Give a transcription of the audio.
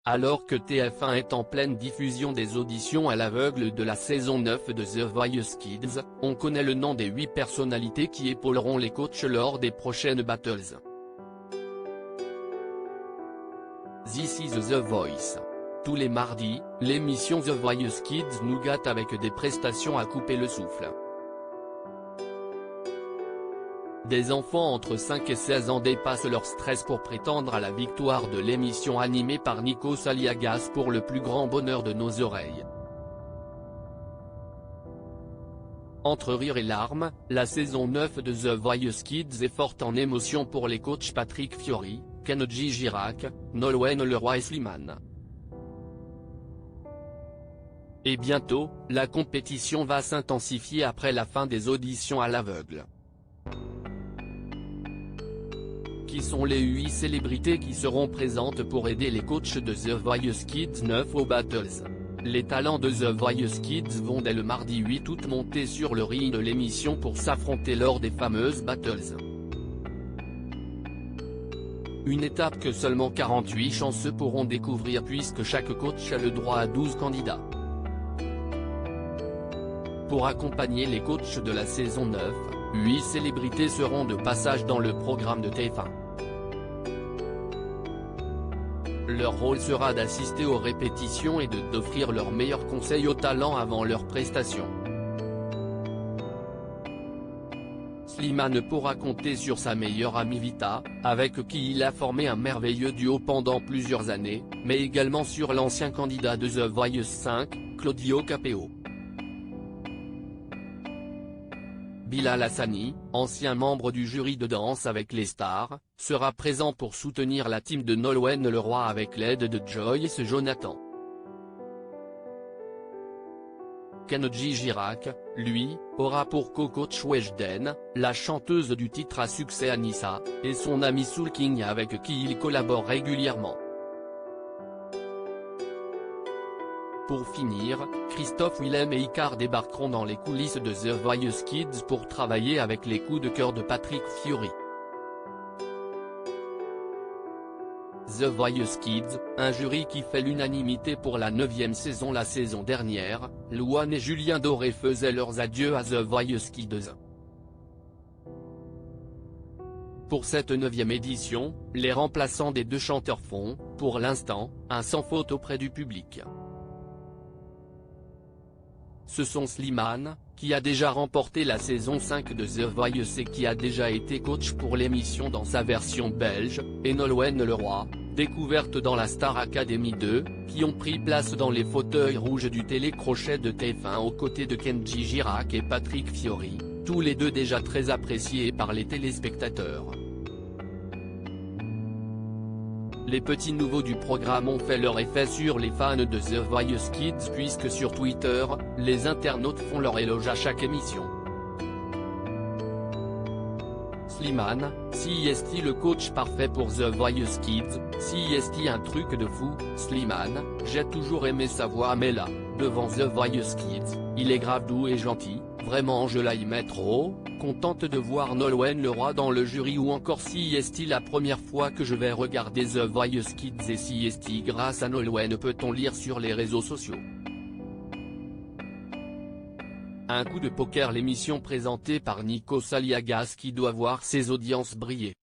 Alors que TF1 est en pleine diffusion des auditions à l'aveugle de la saison 9 de The Voice Kids, on connaît le nom des 8 personnalités qui épauleront les coachs lors des prochaines battles. This is The Voice. Tous les mardis, l'émission The Voice Kids nous gâte avec des prestations à couper le souffle. Des enfants entre 5 et 16 ans dépassent leur stress pour prétendre à la victoire de l'émission animée par Nikos Aliagas pour le plus grand bonheur de nos oreilles. Entre rire et larmes, la saison 9 de The Voice Kids est forte en émotion pour les coachs Patrick Fiori, Kenji Girac, Nolwenn Leroy et Slimane. Et bientôt, la compétition va s'intensifier après la fin des auditions à l'aveugle. Qui sont les 8 célébrités qui seront présentes pour aider les coachs de The Voice Kids 9 aux battles? Les talents de The Voice Kids vont dès le mardi 8 août monter sur le ring de l'émission pour s'affronter lors des fameuses battles. Une étape que seulement 48 chanceux pourront découvrir puisque chaque coach a le droit à 12 candidats. Pour accompagner les coachs de la saison 9, 8 célébrités seront de passage dans le programme de TF1. Leur rôle sera d'assister aux répétitions et d'offrir leurs meilleurs conseils aux talents avant leur prestation. Slimane pourra compter sur sa meilleure amie Vita, avec qui il a formé un merveilleux duo pendant plusieurs années, mais également sur l'ancien candidat de The Voice 5, Claudio Capeo. Bilal Hassani, ancien membre du jury de Danse avec les stars, sera présent pour soutenir la team de Nolwenn Leroy avec l'aide de Joyce Jonathan. Kenji Girac, lui, aura pour co-coach Weshden, la chanteuse du titre à succès Anissa, et son ami Soul King avec qui il collabore régulièrement. Pour finir, Christophe Willem et Icar débarqueront dans les coulisses de The Voice Kids pour travailler avec les coups de cœur de Patrick Fiori. The Voice Kids, un jury qui fait l'unanimité pour la 9e saison. La saison dernière, Louane et Julien Doré faisaient leurs adieux à The Voice Kids. Pour cette 9e édition, les remplaçants des 2 chanteurs font, pour l'instant, un sans faute auprès du public. Ce sont Slimane, qui a déjà remporté la saison 5 de The Voice et qui a déjà été coach pour l'émission dans sa version belge, et Nolwenn Leroy, découverte dans la Star Academy 2, qui ont pris place dans les fauteuils rouges du télécrochet de TF1 aux côtés de Kenji Girac et Patrick Fiori, tous les deux déjà très appréciés par les téléspectateurs. Les petits nouveaux du programme ont fait leur effet sur les fans de The Voice Kids puisque sur Twitter, les internautes font leur éloge à chaque émission. Slimane, si est-il le coach parfait pour The Voice Kids, si est-il un truc de fou? Slimane, j'ai toujours aimé sa voix mais là, devant The Voice Kids, il est grave doux et gentil, vraiment je l'aime trop, contente de voir Nolwenn Leroy dans le jury ou encore si est-il la première fois que je vais regarder The Voice Kids et si est-il grâce à Nolwenn peut-on lire sur les réseaux sociaux. Un coup de poker, l'émission présentée par Nikos Aliagas qui doit voir ses audiences briller.